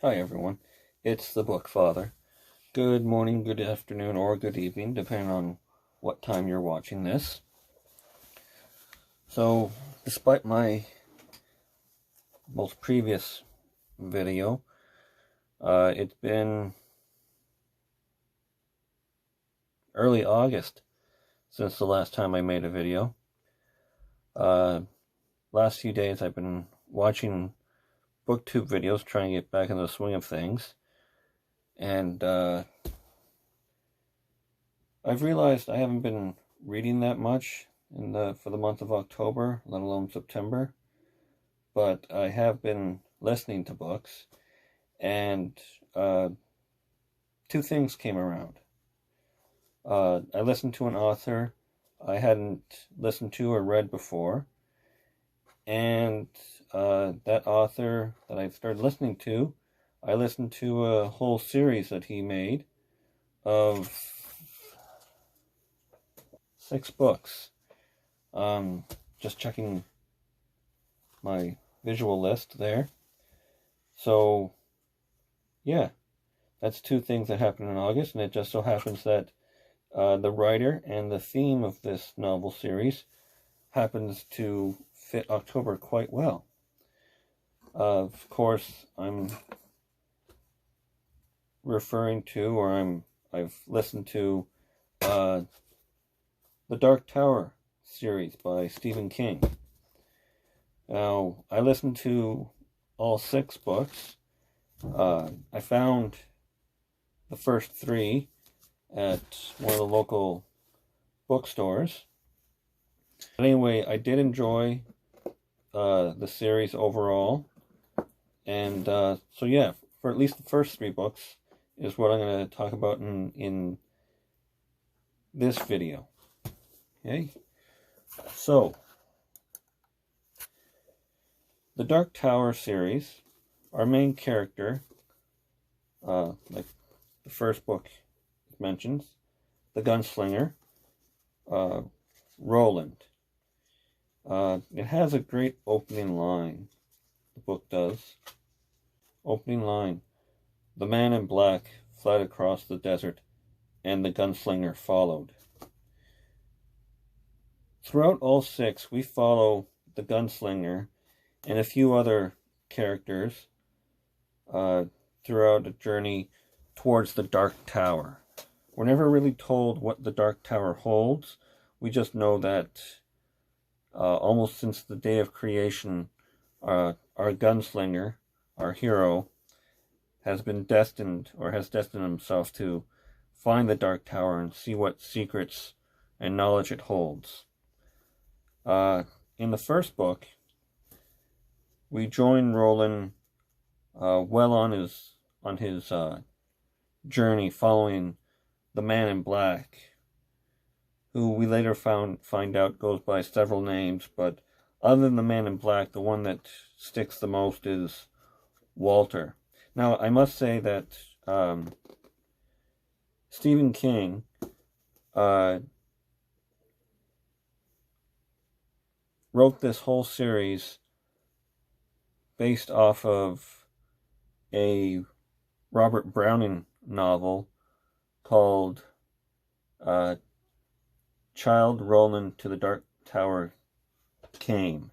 Hi everyone, it's the Book Father. Good morning, good afternoon, or good evening, depending on what time you're watching this. So, despite my most previous video, it's been early August since the last time I made a video. Last few days I've been watching booktube videos, trying to get back in the swing of things. And I've realized I haven't been reading that much for the month of October, let alone September. But I have been listening to books, and two things came around. I listened to an author I hadn't listened to or read before, and that author that I started listening to, I listened to a whole series that he made of 6 books. Just checking my visual list there. So, yeah, that's two things that happened in August, and it just so happens that the writer and the theme of this novel series happens to fit October quite well. Of course, I'm referring to, or I've listened to the Dark Tower series by Stephen King. Now, I listened to all 6 books. I found the first 3 at one of the local bookstores. But anyway, I did enjoy the series overall. And so yeah, for at least the first 3 books is what I'm going to talk about in this video. Okay? So, the Dark Tower series, our main character, like the first book mentions, the gunslinger, Roland. It has a great opening line, the book does. Opening line: the man in black fled across the desert, and the gunslinger followed. Throughout all 6, we follow the gunslinger and a few other characters throughout a journey towards the Dark Tower. We're never really told what the Dark Tower holds. We just know that almost since the day of creation, our gunslinger, our hero, has destined himself to find the Dark Tower and see what secrets and knowledge it holds. In the first book, we join Roland well on his journey following the man in black, who we later find out goes by several names, but other than the man in black, the one that sticks the most is Walter. Now, I must say that Stephen King wrote this whole series based off of a Robert Browning novel called Child Roland to the Dark Tower Came.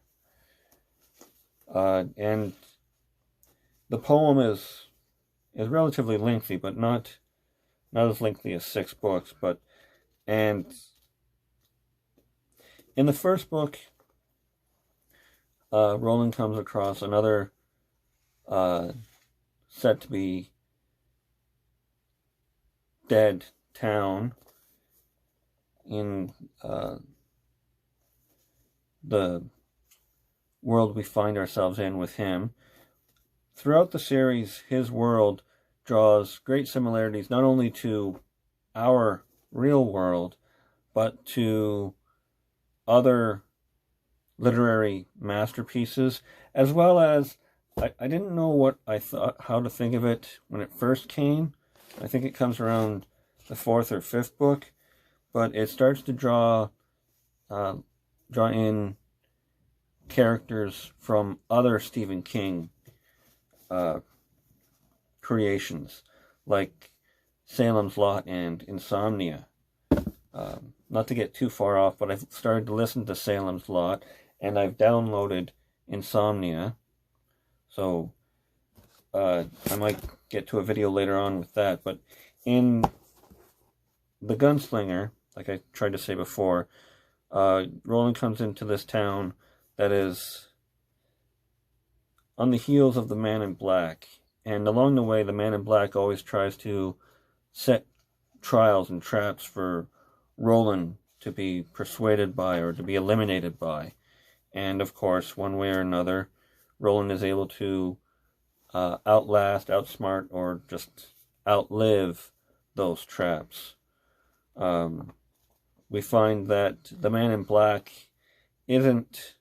And the poem is relatively lengthy, but not as lengthy as 6 books. And in the first book, Roland comes across another said to be dead town in the world we find ourselves in with him. Throughout the series, his world draws great similarities not only to our real world, but to other literary masterpieces, as well as I didn't know how to think of it when it first came. I think it comes around the 4th or 5th book, but it starts to draw in characters from other Stephen King creations like Salem's Lot and Insomnia. Not to get too far off, but I've started to listen to Salem's Lot, and I've downloaded Insomnia. So I might get to a video later on with that. But in The Gunslinger, like I tried to say before, Roland comes into this town that is on the heels of the Man in Black. And along the way, the Man in Black always tries to set trials and traps for Roland to be persuaded by or to be eliminated by. And of course, one way or another, Roland is able to outlast, outsmart, or just outlive those traps. We find that the Man in Black isn't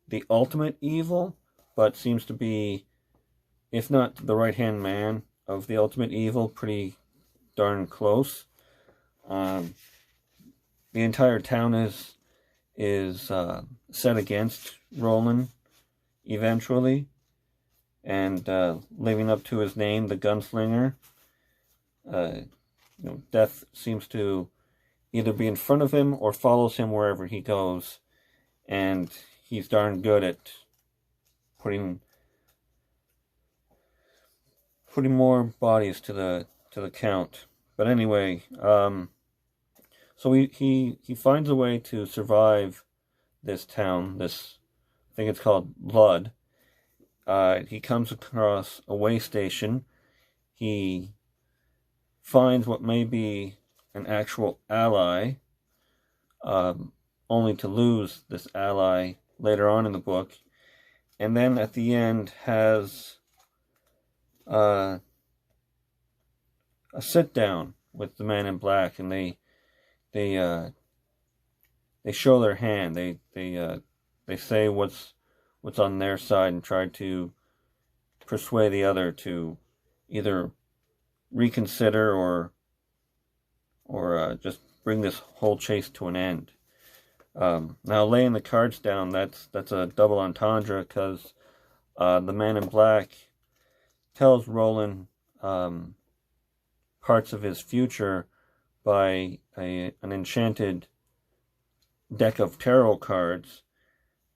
the ultimate evil, but seems to be, if not the right-hand man of the ultimate evil, pretty darn close. The entire town is set against Roland eventually, and living up to his name, the Gunslinger. Death seems to either be in front of him or follows him wherever he goes, and he's darn good at putting more bodies to the count. But anyway, so he finds a way to survive this town. This, I think it's called Lud. He comes across a way station. He finds what may be an actual ally, only to lose this ally later on in the book. And then at the end has a sit down with the Man in Black, and they show their hand. They say what's on their side and try to persuade the other to either reconsider or just bring this whole chase to an end. Now, laying the cards down, that's a double entendre, because the Man in Black tells Roland parts of his future by an enchanted deck of tarot cards,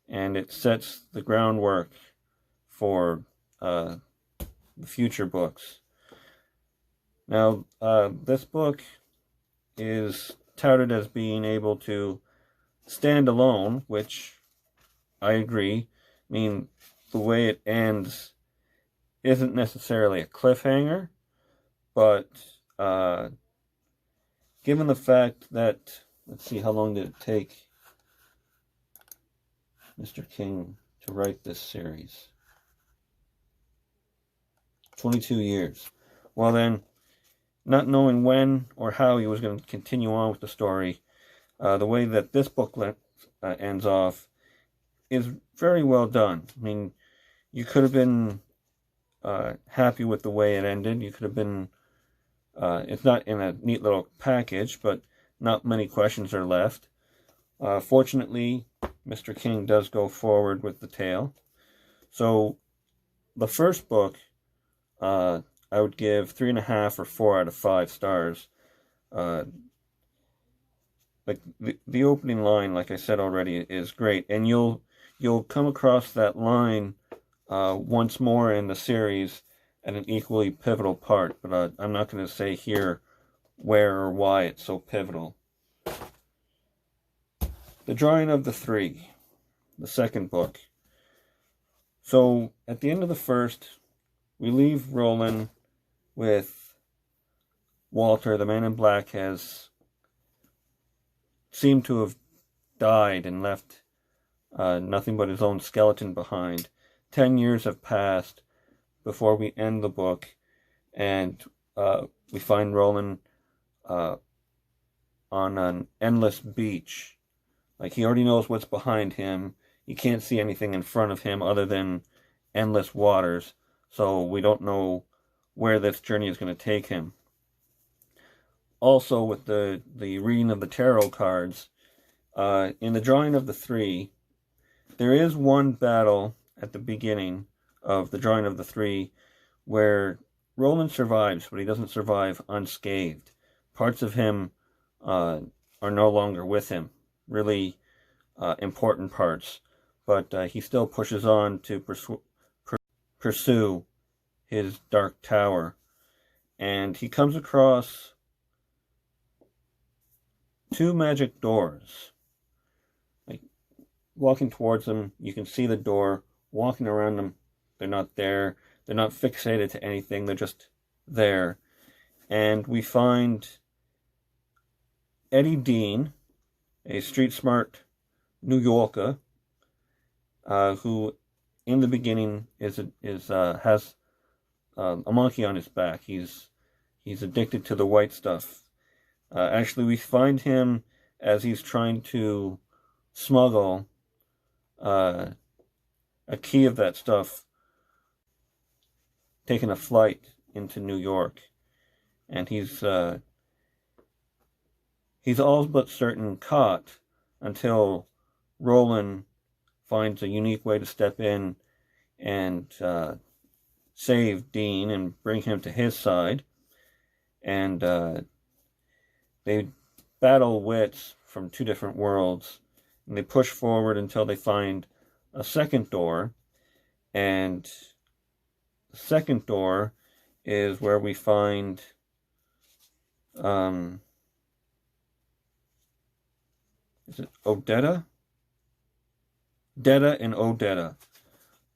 and it sets the groundwork for the future books. Now, this book is touted as being able to stand alone, which I agree. I mean, the way it ends isn't necessarily a cliffhanger, but given the fact that, let's see, how long did it take Mr. King to write this series? 22 years. Well then, not knowing when or how he was going to continue on with the story, the way that this booklet ends off is very well done. I mean, you could have been happy with the way it ended. You could have been, it's not in a neat little package, but not many questions are left. Fortunately, Mr. King does go forward with the tale. So, the first book, I would give 3.5 or 4 out of 5 stars. Like the opening line, like I said already, is great, and you'll come across that line once more in the series at an equally pivotal part. But I'm not going to say here where or why it's so pivotal. The Drawing of the Three, the second book. So at the end of the first, we leave Roland with Walter. The Man in Black has seemed to have died and left nothing but his own skeleton behind. 10 years have passed before we end the book, and we find Roland on an endless beach. Like, he already knows what's behind him. He can't see anything in front of him other than endless waters. So we don't know where this journey is going to take him. Also, with the reading of the tarot cards, in the Drawing of the Three, there is one battle at the beginning of the Drawing of the Three where Roland survives, but he doesn't survive unscathed. Parts of him are no longer with him, really important parts, but he still pushes on to pursue his Dark Tower, and he comes across two magic doors. Like, walking towards them, you can see the door. Walking around them, they're not there. They're not fixated to anything. They're just there. And we find Eddie Dean, a street-smart New Yorker, who in the beginning has a monkey on his back. He's addicted to the white stuff. Actually, we find him as he's trying to smuggle a key of that stuff, taking a flight into New York, and he's all but certain caught until Roland finds a unique way to step in and save Dean and bring him to his side. And they battle wits from two different worlds, and they push forward until they find a second door. And the second door is where we find is it Odetta? Detta and Odetta.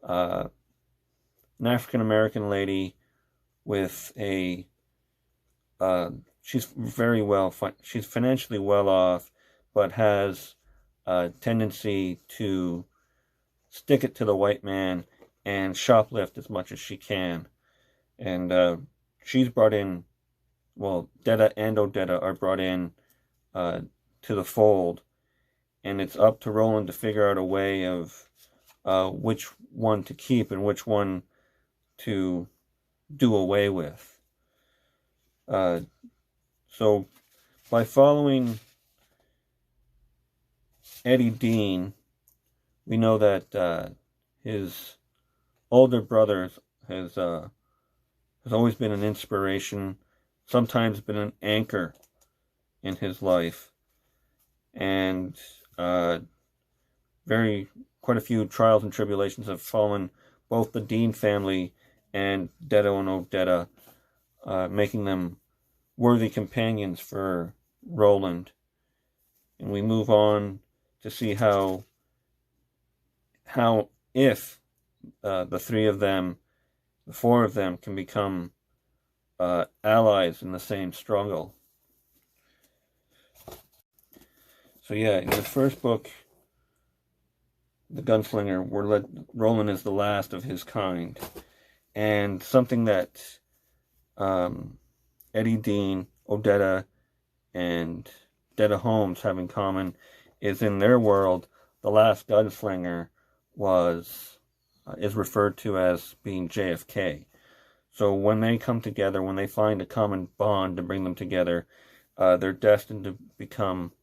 An African-American lady with a she's she's financially well off, but has a tendency to stick it to the white man and shoplift as much as she can. And she's brought in, well, Detta and Odetta are brought in to the fold, and it's up to Roland to figure out a way of which one to keep and which one to do away with. So by following Eddie Dean, we know that his older brother has always been an inspiration, sometimes been an anchor in his life, and quite a few trials and tribulations have fallen both the Dean family and Detta and Odetta, making them worthy companions for Roland. And we move on to see how if the three of them, the four of them, can become allies in the same struggle. So yeah, in the first book, The Gunslinger, Roland is the last of his kind. And something that Eddie Dean, Odetta, and Detta Holmes have in common is in their world, the last gunslinger is referred to as being JFK. So when they come together, when they find a common bond to bring them together, they're destined to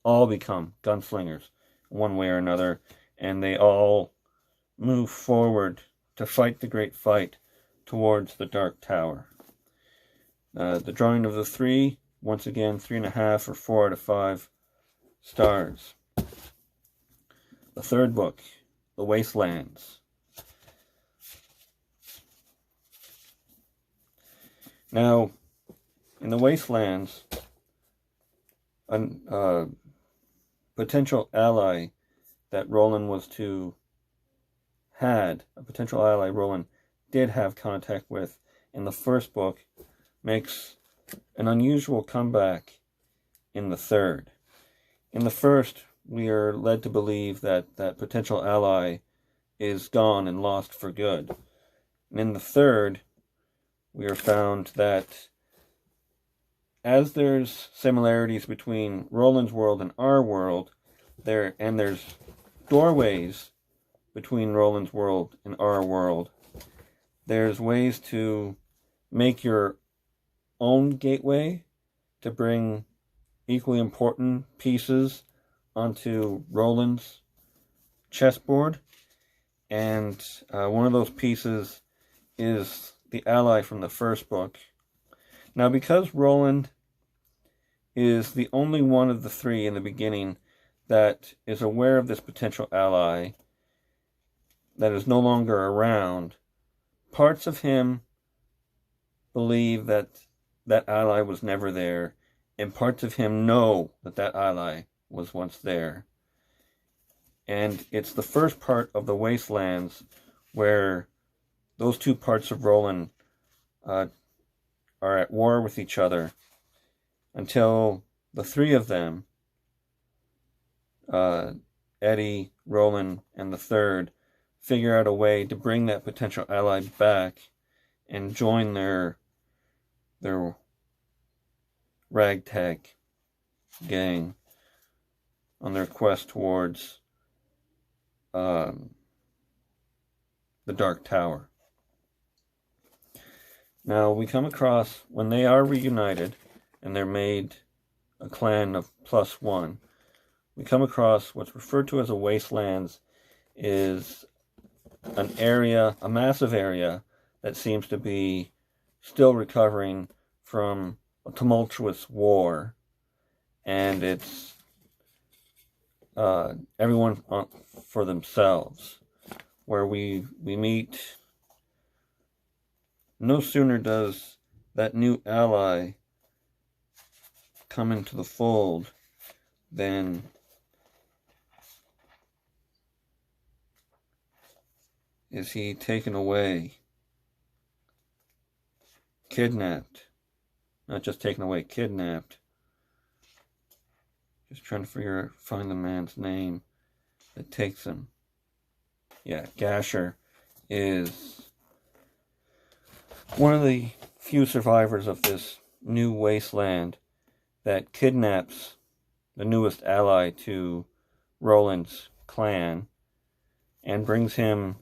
all become gunslingers one way or another, and they all move forward to fight the great fight towards the Dark Tower. The drawing of the three, once again, 3.5 or 4 out of 5 stars. The third book, The Wastelands. Now, in The Wastelands, a potential ally that Roland did have contact with in the first book, makes an unusual comeback in the third. In the first, we are led to believe that that potential ally is gone and lost for good. And in the third, we are found that as there's similarities between Roland's world and our world, there's doorways between Roland's world and our world, there's ways to make your own gateway to bring equally important pieces onto Roland's chessboard. And one of those pieces is the ally from the first book. Now, because Roland is the only one of the three in the beginning that is aware of this potential ally that is no longer around, parts of him believe that that ally was never there, and parts of him know that that ally was once there. And it's the first part of the Wastelands where those two parts of Roland are at war with each other until the three of them, Eddie, Roland, and the third, figure out a way to bring that potential ally back and join their ragtag gang on their quest towards the Dark Tower. Now, we come across, when they are reunited and they're made a clan of +1, we come across what's referred to as a wastelands, is an area, a massive area that seems to be still recovering from a tumultuous war, and it's everyone for themselves, where we meet. No sooner does that new ally come into the fold than is he taken away, kidnapped. Not just taken away, kidnapped. Just trying to find the man's name that takes him. Yeah, Gasher is one of the few survivors of this new wasteland that kidnaps the newest ally to Roland's clan and brings him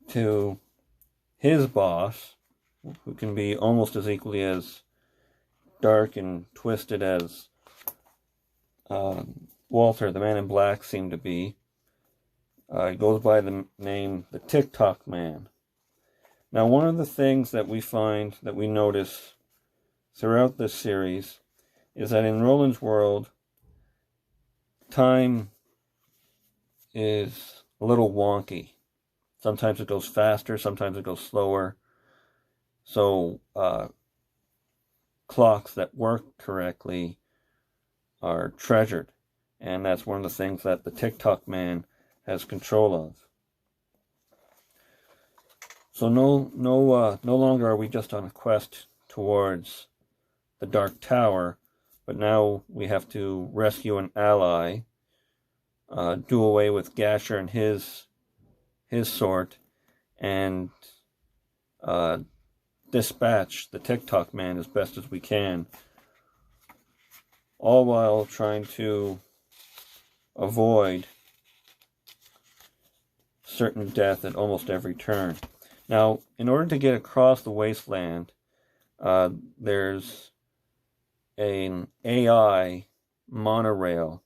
to his boss, who can be almost as equally as dark and twisted as Walter, the Man in Black, seemed to be. He goes by the name the TikTok Man. Now, one of the things that we find, that we notice throughout this series, is that in Roland's world, time is a little wonky. Sometimes it goes faster, sometimes it goes slower. So, clocks that work correctly are treasured. And that's one of the things that the TikTok Man has control of. So no longer are we just on a quest towards the Dark Tower, but now we have to rescue an ally, do away with Gasher and his sort, and dispatch the TikTok Man as best as we can, all while trying to avoid certain death at almost every turn. Now, in order to get across the wasteland, there's an AI monorail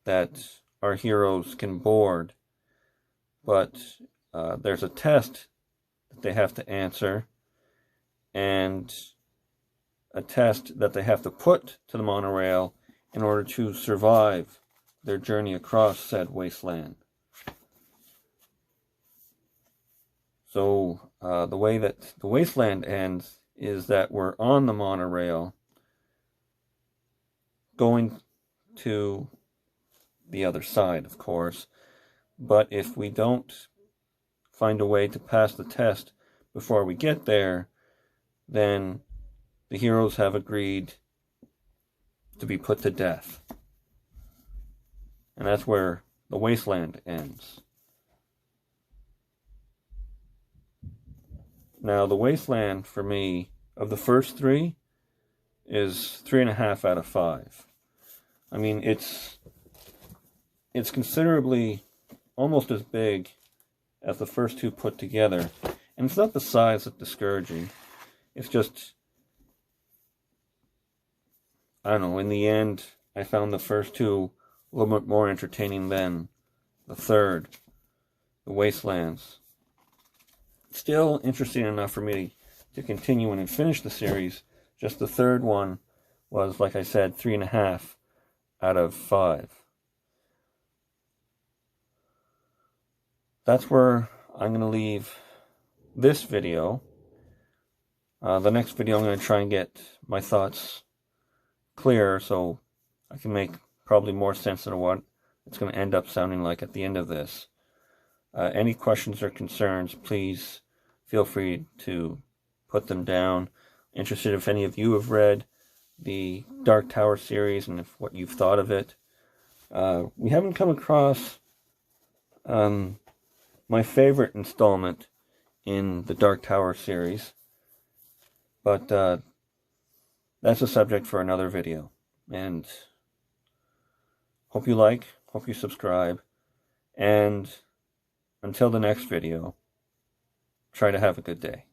that our heroes can board, but there's a test that they have to answer, and a test that they have to put to the monorail in order to survive their journey across said wasteland. So the way that the wasteland ends is that we're on the monorail going to the other side, of course. But if we don't find a way to pass the test before we get there, then the heroes have agreed to be put to death. And that's where the wasteland ends. Now, the wasteland, for me, of the first three, is 3.5 out of 5. I mean, it's considerably almost as big as the first two put together. And it's not the size that's discouraging. It's just, I don't know, in the end, I found the first two a little bit more entertaining than the third, the Wastelands. still interesting enough for me to continue and finish the series. Just the third one was, like I said, 3.5 out of 5. That's where I'm going to leave this video. The next video I'm going to try and get my thoughts clear so I can make probably more sense of what it's going to end up sounding like at the end of this. Any questions or concerns, please feel free to put them down. Interested if any of you have read the Dark Tower series and if what you've thought of it. We haven't come across my favorite installment in the Dark Tower series, but that's a subject for another video. And hope you like, hope you subscribe, and until the next video, try to have a good day.